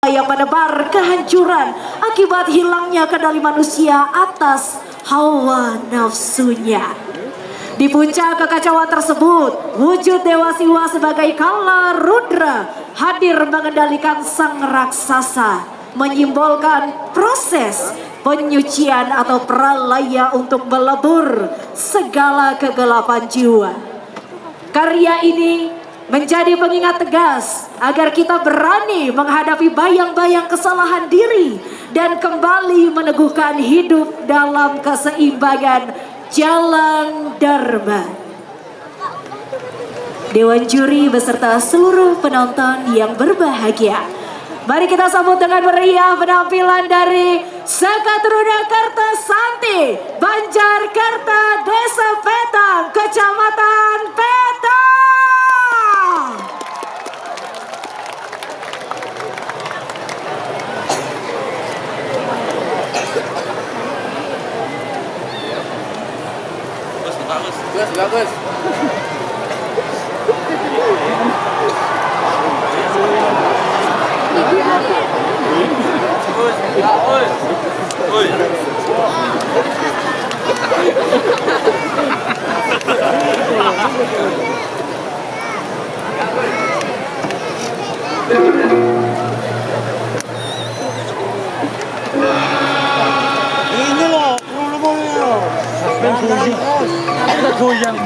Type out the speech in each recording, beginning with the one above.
yang menebar kehancuran akibat hilangnya kendali manusia atas hawa nafsunya. Di puncak kekacauan tersebut, wujud Dewa Siwa sebagai Kala Rudra hadir mengendalikan sang raksasa, menyimbolkan proses penyucian atau pralaya untuk melebur segala kegelapan jiwa. Karya ini menjadi pengingat tegas agar kita berani menghadapi bayang-bayang kesalahan diri dan kembali meneguhkan hidup dalam keseimbangan jalan Dharma. Dewan juri beserta seluruh penonton yang berbahagia, mari kita sambut dengan meriah penampilan dari Sakatruna Kertasanti, Banjarkerta, Desa Petang, Kecamatan Petang. Bagus. Ini loh, bulu-bulu. Ada goyang.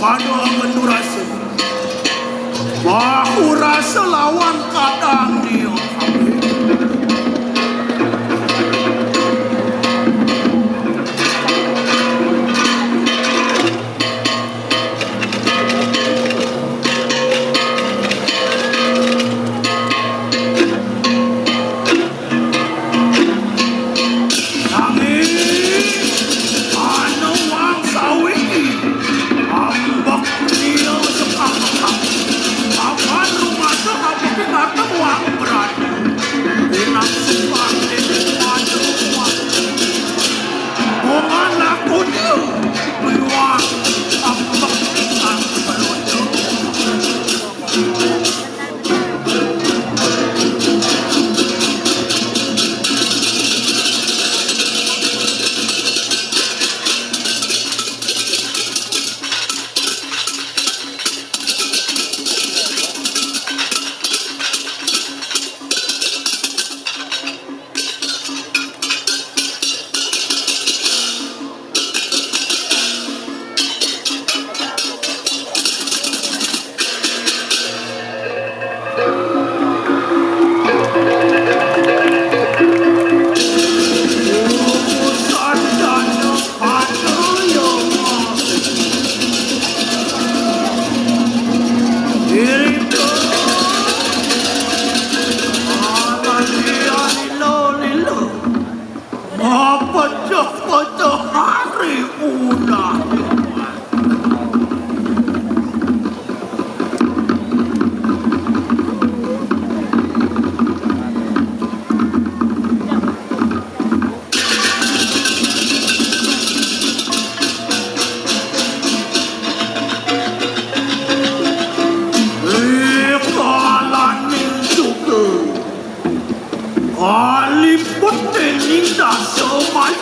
Pada menurasi bahu rasa lawan kadang dia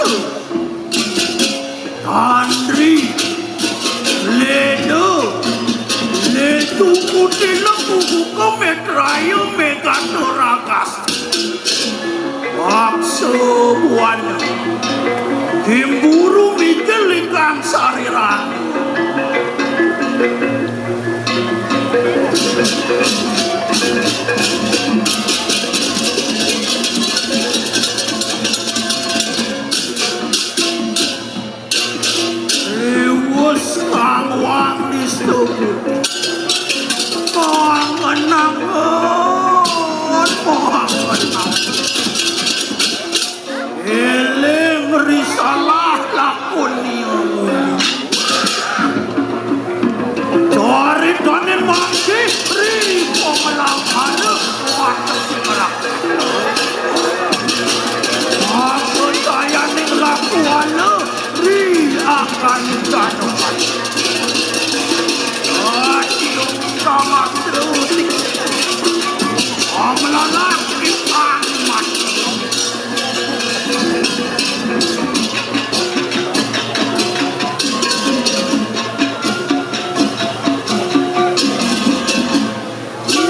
Kale Andri Ledo Ledu Kutila Kukuka Metrayo Megatoragas Wakso Buana Kimburu Mikelikang Sariran Iwas kangwang disebut Pangenangan Eling risalah lakon niyo Cari danin mangsi Ri Pemelang ada Kuasa simerak Aku saya ning lakuana Ri akan janokan Cium sama terusik Amlalah ikan mati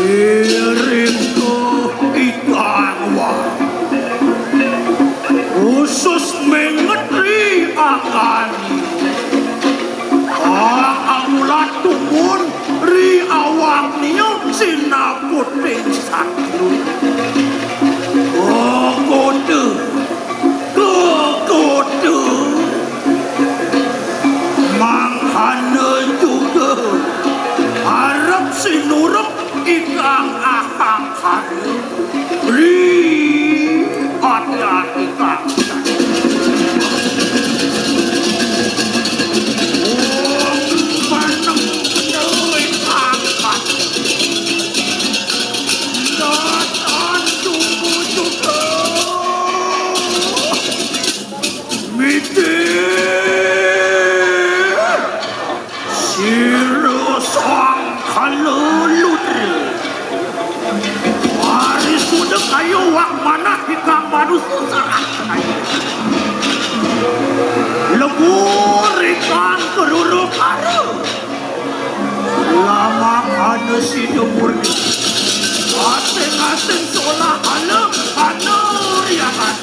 Irimku ikan wang Khusus mengetri akan Amulat tumun ri awak niyo sinaputing satu Kode Manghana juga Harap sinurep ikang akang hari Ri hati-hati kang Leburikan keruru karu Lama ada si demurni Asing-asing seolah ada riakan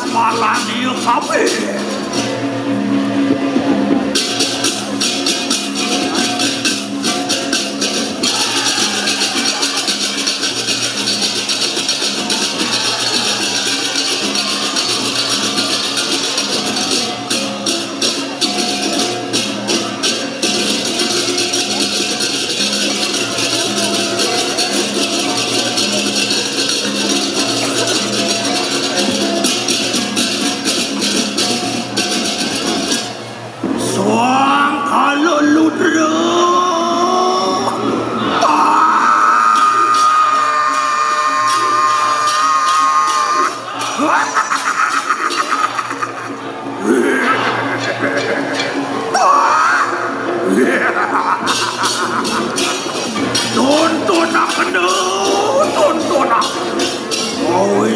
Malani kami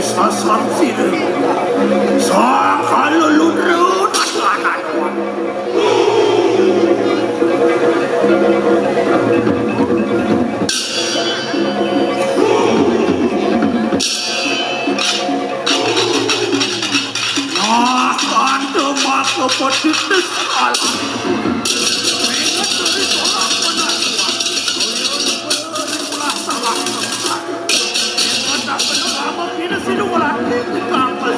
Sasam sini, sang kaluludru nadanan. Nah, anda maka petitis alam. Ingat dari seorang penatuan, salah tempat. Ingat tak pernah lama kini sinulan di kapal